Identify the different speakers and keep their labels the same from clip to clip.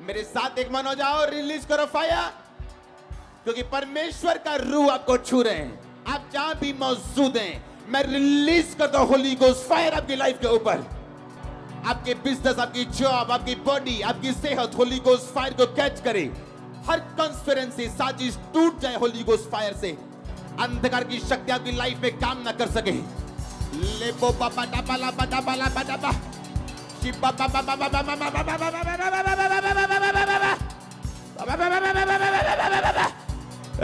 Speaker 1: मेरे साथ एक मन हो जाओ, रिलीज करो फायर, क्योंकि परमेश्वर का रूह आपको छू रहे हैं। आप जहां भी मौजूद हैं, मैं रिलीज करता हूं होली गोस्ट फायर आपकी लाइफ के ऊपर। आपके बिजनेस, आपकी जॉब, आपकी बॉडी, आपकी सेहत होली गोस्ट फायर को कैच करे। हर कंस्पिरेंसी, साजिश टूट जाए होली गोस्ट फायर से। अंधकार की शक्ति आपकी लाइफ में काम ना कर सके। लेबो बाबा डाबाला बाडाबाला बाडाबा शिबा बाबा बाबा बाबा बाबा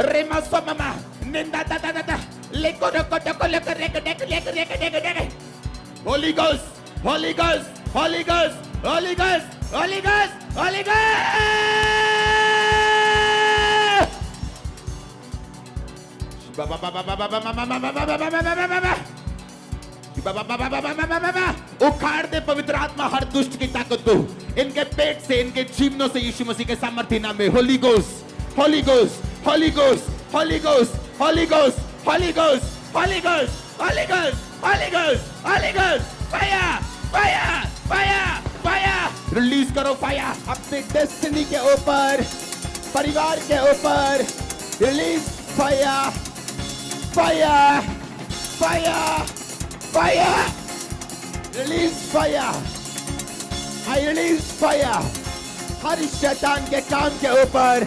Speaker 1: रेमा सोमामा निंदा दा दा दा लेको रको टको लेको रेको डेको लेको रेको deco deco Holi ghost holy ghost holy ghost holy ghost holy ghost holy ghost. उखाड़ दे पवित्र आत्मा हर दुष्ट की ताकत को इनके पेट से, इनके जीवनों से यीशु मसीह के सामर्थ्य नाम में। Holy ghost holy ghost holy ghost holy ghost holy ghost holy ghost holy ghost holy ghost holy ghost holy ghost fire fire fire fire. Release करो फायर अपने डेस्टिनी के ऊपर, परिवार के ऊपर। Release fire fire fire fire. Release fire, I release fire हर शैतान के काम के ऊपर।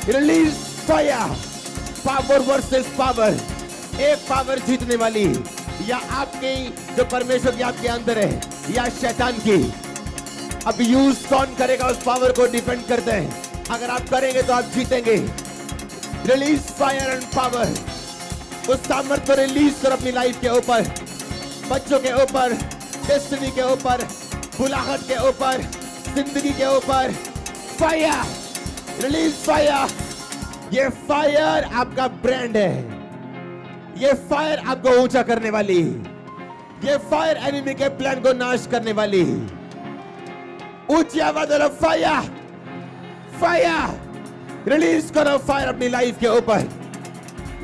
Speaker 1: रिलीज फायर। पावर वर्सेस पावर, एक पावर जीतने वाली, या आपकी जो परमेश्वर की आपके अंदर है, या शैतान की। अब यूज कौन करेगा उस पावर को डिपेंड करते हैं। अगर आप करेंगे तो आप जीतेंगे। Release fire and power. उस सामर्थ्य को रिलीज करो अपनी लाइफ के ऊपर, बच्चों के ऊपर, डेस्टिनी के ऊपर, बुलाहट के ऊपर, जिंदगी के ऊपर। Fire, release fire. ये फायर आपका ब्रांड है। ये फायर आपको ऊंचा करने वाली, ये फायर एनिमी के प्लान को नाश करने वाली। ऊंची आवाज वाला फायर फायर। रिलीज करो फायर अपनी लाइफ के ऊपर।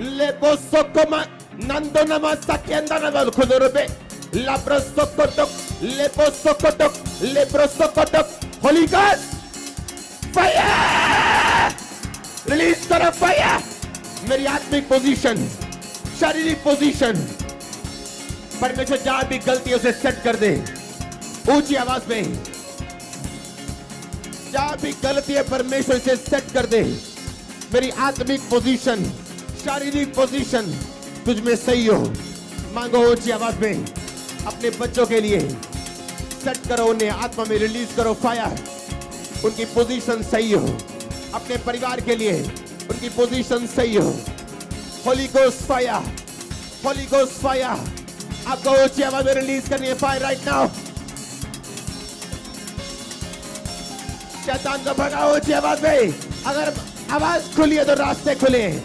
Speaker 1: लेबो सोकोमा नंदो नमा सकेंदा नवल खुदरो पे लाब्रो सोकोटक लेबो सोकोटक लेब्रो सोकोटक। Holy god fire. रिलीज करो फायर। मेरी आत्मिक पोजीशन, शारीरिक पोजीशन, परमेश्वर जहां भी गलती है उसे सेट कर दे। ऊंची आवाज में जहां भी गलती है परमेश्वर से सेट कर दे। मेरी आत्मिक पोजीशन, शारीरिक पोजीशन तुझ में सही हो। मांगो ऊंची आवाज में अपने बच्चों के लिए। सेट करो उन्हें आत्मा में। रिलीज करो फायर। उनकी पोजीशन सही हो। अपने परिवार के लिए उनकी पोजीशन सही हो। Holi ghost fire, holy ghost fire. आपको ऊंची आवाज में रिलीज करनी है फायर राइट नाउ। शैतान को भगाओ ऊंची आवाज में। अगर आवाज खुली है तो रास्ते खुले हैं।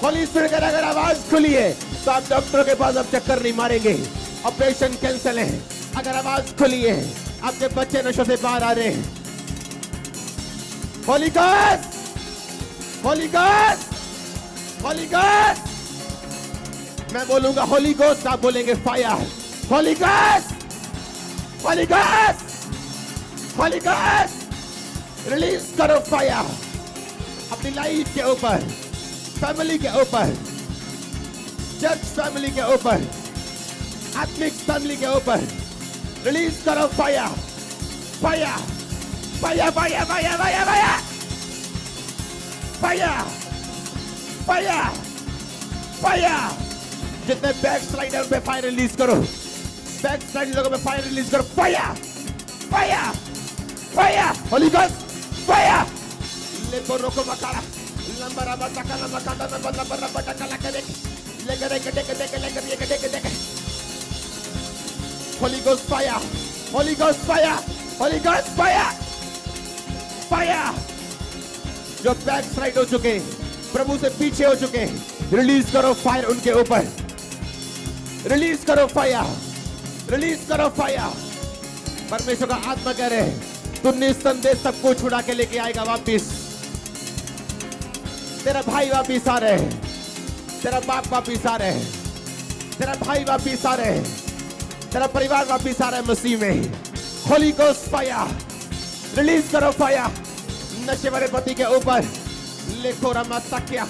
Speaker 1: होली स्पिरिट का अगर आवाज खुली है तो आप डॉक्टरों के पास अब चक्कर नहीं मारेंगे। ऑपरेशन कैंसिल है। अगर आवाज खुली है, आपके बच्चे नशों से बाहर आ रहे हैं। Holi God, Holi God, Holi God. मैं बोलूंगा होली गोस्ट, आप बोलेंगे fire. Holy God, Holi God, Holi God. Release करो फायर अपनी लाइफ के ऊपर, फैमिली के ऊपर, चर्च फैमिली के ऊपर, आत्मिक फैमिली के ऊपर। रिलीज करो fire fire fire fire fire fire fire fire fire fire. जितने बैक स्लाइडर पे फायर रिलीज करो, बैक स्लाइडर पे फायर रिलीज करो। Fire fire fire. Holy god fire. लेको रोको मकारा लंबरा बटका लंबकांदा लंबरा बटका लगे लेके देख देख देख लेके देख देख। Holi ghost fire, holy ghost fire, holy ghost fire fire. जो बैक स्लाइड हो चुके, प्रभु से पीछे हो चुके, रिलीज करो फायर उनके ऊपर। रिलीज करो फायर, रिलीज करो फायर। परमेश्वर का आत्मा कह रहे हैं तू निस्संदेह सबको छुड़ा के लेके आएगा वापिस। तेरा भाई वापिस आ रहे हैं, तेरा बाप वापिस आ रहे हैं, तेरा भाई वापिस आ रहे हैं, तेरा परिवार वापिस आ रहा है मसीह में। होली गोस्ट फायर, रिलीज करो फायर नशे वाले पति के ऊपर। लिखो रमा सक्या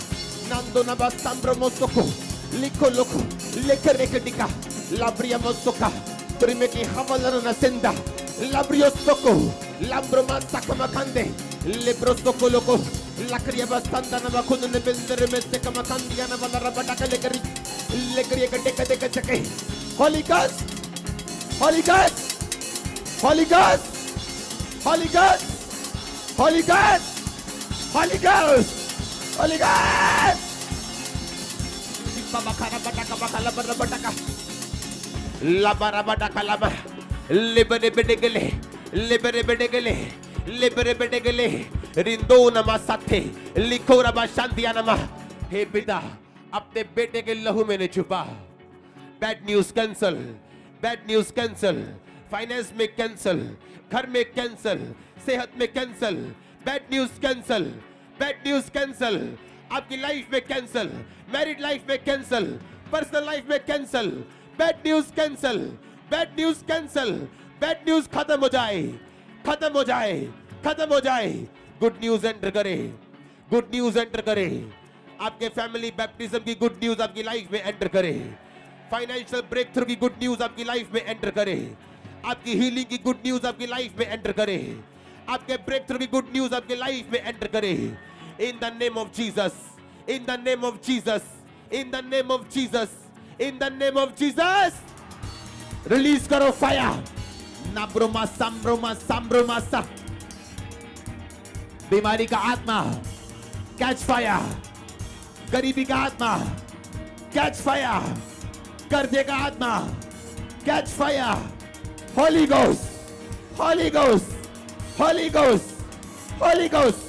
Speaker 1: नंदो नबा संब्रो मोसोको लिखो लोको लेकर एक टिका लाब्रिया मोसोका प्रिमे की हवलर नसेंदा लाब्रियो सोको लाब्रो मासका मकंदे लिब्रो सोको लोको लकरिया बस्तंदा नबा खुद ने बिंदर में से कम कंदिया नबा रबटा का लेकर एक टिका टिका चके Holi ghost Holi ghost Holi ghost Holi ghost Holi ghost Holi ghost Holi ghost Baba kana bataka bakala bataka labara bataka laba libere bedegele rindo nama sathe लिखो रबा शांतिया नमा। हे पिता अपने बेटे के लहू में ने छुपा। Bad news cancel, bad news cancel, finance में कैंसल, घर में कैंसल, सेहत में cancel, bad news cancel, bad news cancel, आपकी लाइफ में कैंसल, मैरिड लाइफ में कैंसल, पर्सनल लाइफ में cancel, bad news cancel, bad news cancel, bad news खत्म हो जाए, खत्म हो जाए, खत्म हो जाए। गुड न्यूज एंटर करे, गुड न्यूज एंटर करे, आपके फैमिली बैप्टिज्म की गुड न्यूज आपकी लाइफ में एंटर करे, फाइनेंशियल ब्रेक थ्रू की गुड न्यूज आपकी लाइफ में एंटर करे, आपकी हीलिंग की गुड न्यूज आपकी लाइफ में एंटर करे, आपके ब्रेक थ्रू की गुड न्यूज आपकी लाइफ में एंटर करे। In the name of Jesus, in the name of Jesus, in the name of Jesus, in the name of Jesus, release करो fire, नाब्रोमा सांब्रोमा सांब्रोमा सा, बीमारी का आत्मा, catch fire, गरीबी का आत्मा, catch fire, कर्जे का आत्मा, catch fire, Holy Ghost, Holy Ghost, Holy Ghost, Holy Ghost.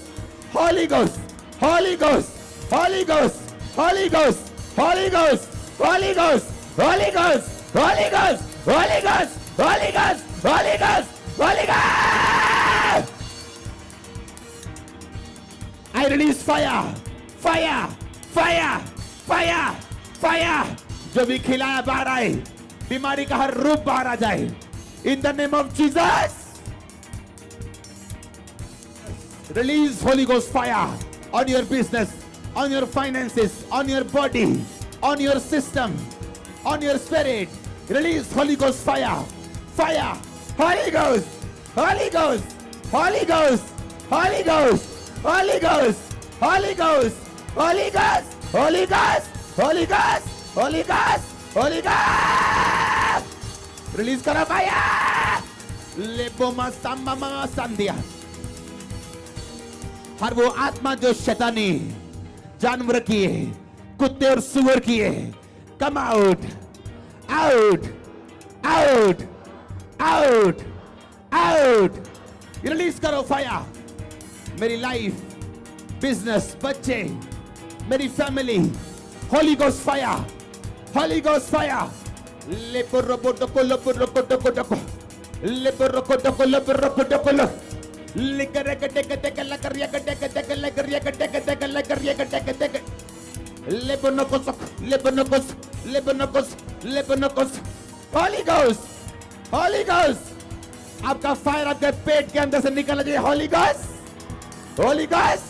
Speaker 1: Holy Ghost, Holy Ghost, Holy Ghost, Holy Ghost, Holy Ghost, Holy Ghost, Holy Ghost, Holy Ghost, Holy Ghost, Holy Ghost, Holy Ghost, Holy Ghost. I release fire, fire, fire, fire, fire. जो भी खिलाया बाहर आए, बीमारी का हर रूप बाहर आ जाए। In the name of Jesus. Release Holy Ghost fire on your business, on your finances, on your body, on your system, on your spirit. Release Holy Ghost fire, fire, Holy Ghost, Holy Ghost, Holy Ghost, Holy Ghost, Holy Ghost, Holy Ghost, Holy Ghost, Holy Ghost, Holy Ghost, Holy Ghost, Holy Ghost. Release करो fire. Leboma samama sandia. हर वो आत्मा जो शैतानी जानवर की है, कुत्ते और सुअर की है, come out, out, out, out, out. Release करो फायर। मेरी लाइफ, बिजनेस, बच्चे, मेरी family, holy ghost fire, holy ghost fire. लेपुरोकोटोको लेपुरोकोटोको लेपुरोकोटोको लेपुरोकोटोको Holy Ghost, Holy Ghost, आपका फायर आपके पेट के अंदर से निकल जाए। Holy Ghost, Holy Ghost,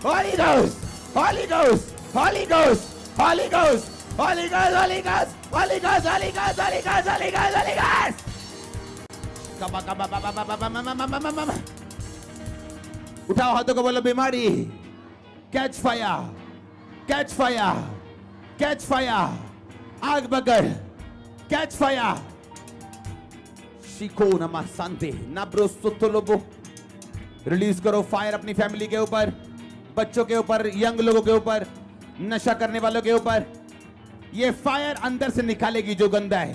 Speaker 1: Holy Ghost, Holy Ghost, Holy Ghost, Holy Ghost, Holy Ghost, Holy Ghost, Holy Ghost, Holy Ghost, Holy Ghost, Holy Ghost, Holy Ghost. उठाओ हाथों को, बोलो बीमारी catch fire, catch fire, catch fire, आग बगर catch fire. Shikoh नमा शांति नाब्रो सुतलोबो। Release करो fire अपनी फैमिली के ऊपर, बच्चों के ऊपर, यंग लोगों के ऊपर, नशा करने वालों के ऊपर। ये फायर अंदर से निकालेगी जो गंदा है,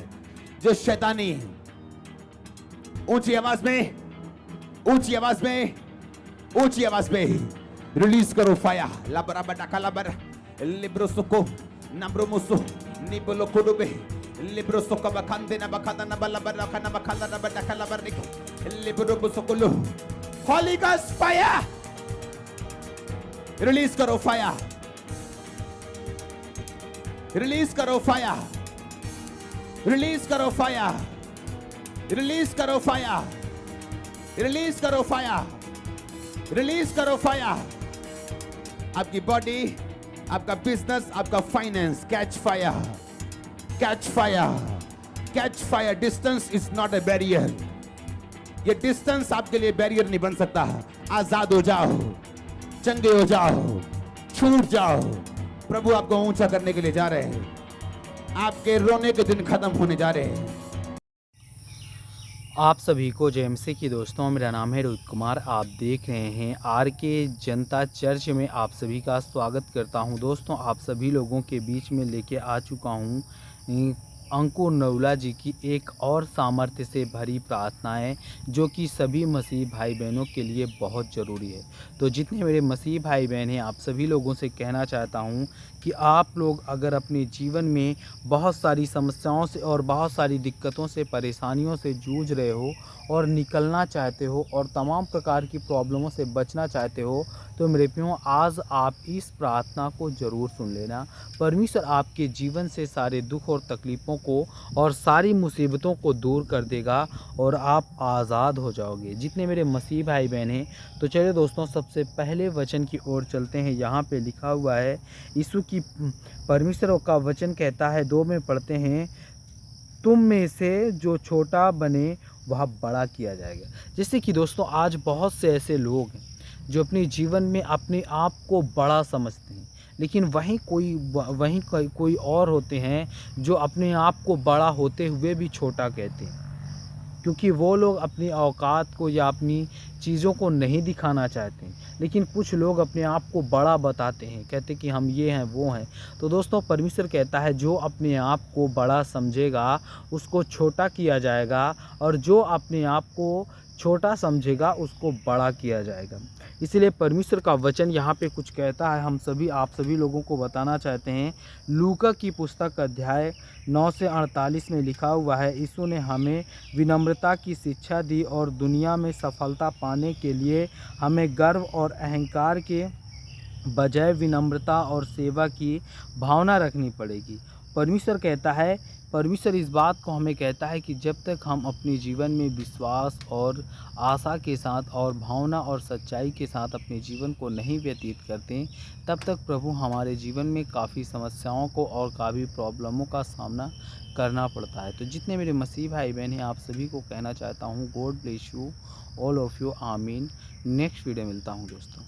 Speaker 1: जो शैतानी है। ऊंची आवाज में, ऊंची आवाज में, ऊंची आवाज में रिलीज करो फायर। लाबरा बटाका लाबर लिब्रो सुको नब्रो मुसो निबलो कोडोबे लिब्रो सुको बखंदे ना बखंदा ना बलाबर ना बखंदा ना बटाका लाबर निको लिब्रो मुसोकुलो। Holy ghost fire. रिलीज करो फायर, रिलीज करो फायर, रिलीज करो फायर, रिलीज करो फायर, रिलीज करो फायर, रिलीज करो फायर। आपकी बॉडी, आपका बिजनेस, आपका finance catch fire, catch fire, catch fire. Distance is not a barrier. ये डिस्टेंस आपके लिए बैरियर नहीं बन सकता। आजाद हो जाओ, चंगे हो जाओ, छूट जाओ। प्रभु आपको ऊंचा करने के लिए जा रहे हैं। आपके रोने के दिन खत्म होने जा रहे हैं।
Speaker 2: आप सभी को जेएमसी की दोस्तों, मेरा नाम है रोहित कुमार। आप देख रहे हैं आर के जनता चर्च में आप सभी का स्वागत करता हूं। दोस्तों, आप सभी लोगों के बीच में लेके आ चुका हूं अंकुर नवला जी की एक और सामर्थ्य से भरी प्रार्थनाएं, जो कि सभी मसीह भाई बहनों के लिए बहुत ज़रूरी है। तो जितने मेरे मसीह भाई बहन हैं, आप सभी लोगों से कहना चाहता हूं कि आप लोग अगर अपने जीवन में बहुत सारी समस्याओं से और बहुत सारी दिक्कतों से, परेशानियों से जूझ रहे हो और निकलना चाहते हो और तमाम प्रकार की प्रॉब्लमों से बचना चाहते हो, तो मेरे प्रियो, आज आप इस प्रार्थना को ज़रूर सुन लेना। परमेश्वर आपके जीवन से सारे दुख और तकलीफ़ों को और सारी मुसीबतों को दूर कर देगा और आप आज़ाद हो जाओगे। जितने मेरे मसीह भाई बहन हैं, तो चलिए दोस्तों, सबसे पहले वचन की ओर चलते हैं। यहाँ पे लिखा हुआ है, यीशु की परमेश्वर का वचन कहता है, 2 में पढ़ते हैं, तुम में से जो छोटा बने वह बड़ा किया जाएगा। जैसे कि दोस्तों, आज बहुत से ऐसे लोग हैं जो अपने जीवन में अपने आप को बड़ा समझते हैं, लेकिन वहीं कोई और होते हैं जो अपने आप को बड़ा होते हुए भी छोटा कहते हैं, क्योंकि वो लोग अपनी औकात को या अपनी चीज़ों को नहीं दिखाना चाहते हैं। लेकिन कुछ लोग अपने आप को बड़ा बताते हैं, कहते कि हम ये हैं, वो हैं। तो दोस्तों, परमेश्वर कहता है, जो अपने आप को बड़ा समझेगा उसको छोटा किया जाएगा, और जो अपने आप को छोटा समझेगा उसको बड़ा किया जाएगा। इसलिए परमेश्वर का वचन यहाँ पे कुछ कहता है, आप सभी लोगों को बताना चाहते हैं। लूका की पुस्तक अध्याय 9 से 48 में लिखा हुआ है, यीशु ने हमें विनम्रता की शिक्षा दी और दुनिया में सफलता पाने के लिए हमें गर्व और अहंकार के बजाय विनम्रता और सेवा की भावना रखनी पड़ेगी। परमेश्वर कहता है, परमेश्वर इस बात को हमें कहता है कि जब तक हम अपने जीवन में विश्वास और आशा के साथ और भावना और सच्चाई के साथ अपने जीवन को नहीं व्यतीत करते, तब तक प्रभु हमारे जीवन में काफ़ी समस्याओं को और काफ़ी प्रॉब्लमों का सामना करना पड़ता है। तो जितने मेरे मसीह भाई बहन हैं, आप सभी को कहना चाहता हूँ, God bless you all of you, आमीन। नेक्स्ट वीडियो मिलता हूँ दोस्तों।